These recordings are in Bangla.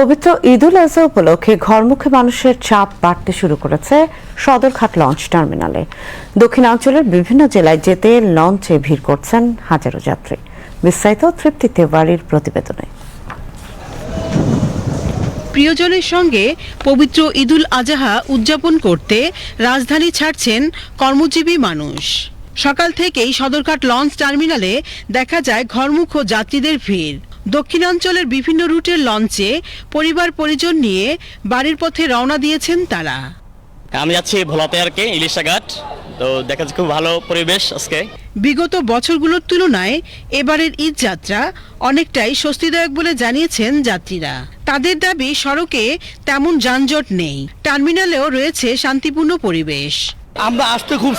পবিত্র ঈদুল আজহা উপলক্ষে ঘরমুখী মানুষের চাপ বাড়তে শুরু করেছে সদরঘাট লঞ্চ টার্মিনালে। দক্ষিণাঞ্চলের বিভিন্ন জেলায় যেতে লঞ্চে ভিড় করছেন হাজারো যাত্রী। বিস্তারিত তৃপ্তি তেওয়ারির প্রতিবেদনে। প্রিয়জনের সঙ্গে পবিত্র ঈদুল আজহা উদযাপন করতে রাজধানী ছাড়ছেন কর্মজীবী মানুষ। সকাল থেকেই সদরঘাট লঞ্চ টার্মিনালে দেখা যায় ঘরমুখ যাত্রীদের ভিড়। দক্ষিণাঞ্চলের বিভিন্ন রুটের লঞ্চে পরিবার পরিজন নিয়ে বাড়ির পথে রওনা দিয়েছেন তারা। আমি যাচ্ছি ভোলাতে আর কি ইলিশা ঘাট, তো দেখা যাচ্ছে খুব ভালো পরিবেশ আজকে। বিগত বছরগুলোর তুলনায় এবারের ঈদ যাত্রা অনেকটাই স্বস্তিদায়ক বলে জানিয়েছেন যাত্রীরা। তাদের দাবি সড়কে তেমন যানজট নেই, টার্মিনালেও রয়েছে শান্তিপূর্ণ পরিবেশ। আমরা আসতে খুব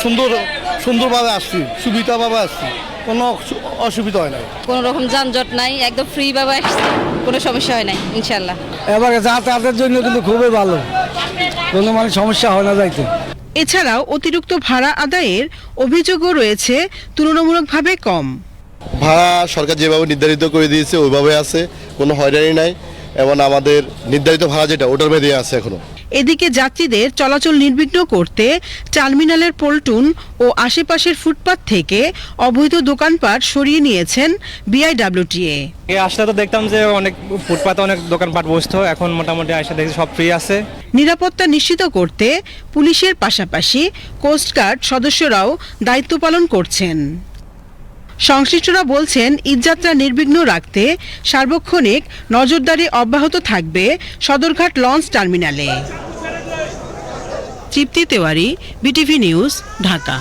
সুন্দরভাবে আসছি, সুবিধাভাবে আসছি, কোনো অসুবিধা হয় না, কোনো রকম যানজট নাই, একদম ফ্রি ভাবে আসছি, কোনো সমস্যা হয় নাই ইনশাল্লাহ। এবারে যাতায়াতের জন্য কিন্তু খুবই ভালো, কোনো মানে সমস্যা হয় না যাইতে। এছাড়াও অতিরিক্ত ভাড়া আদায়ের অভিযোগও রয়েছে তুলনামূলকভাবে কম। ভাড়া সরকার যেভাবে নির্ধারিত করে দিয়েছে ওইভাবে আছে, কোনো হয়রানি নাই, এবং আমাদের নির্ধারিত ভাড়া যেটা ওটার মধ্যে আছে এখনো। এদিকে যাত্রীদের চলাচল নির্বিঘ্ন করতে টার্মিনালের পল্টন ও আশেপাশের ফুটপাত থেকে অবৈধ দোকানপাট সরিয়ে নিয়েছেন বিআইডব্লিউটিএ। আসলে তো দেখতাম যে অনেক ফুটপাতে অনেক দোকানপাট বসতো, এখন মোটামুটি আসলে দেখছি সব ফ্রি আছে। নিরাপত্তা নিশ্চিত করতে পুলিশের পাশাপাশি কোস্টগার্ড সদস্যরাও দায়িত্ব পালন করছেন। সংশ্লিষ্টরা বলছেন ঈদযাত্রা নির্বিঘ্ন রাখতে সার্বক্ষণিক নজরদারি অব্যাহত থাকবে সদরঘাট লঞ্চ টার্মিনালে। তৃপ্তি তেওয়ারি, বিটিভি নিউজ, ঢাকা।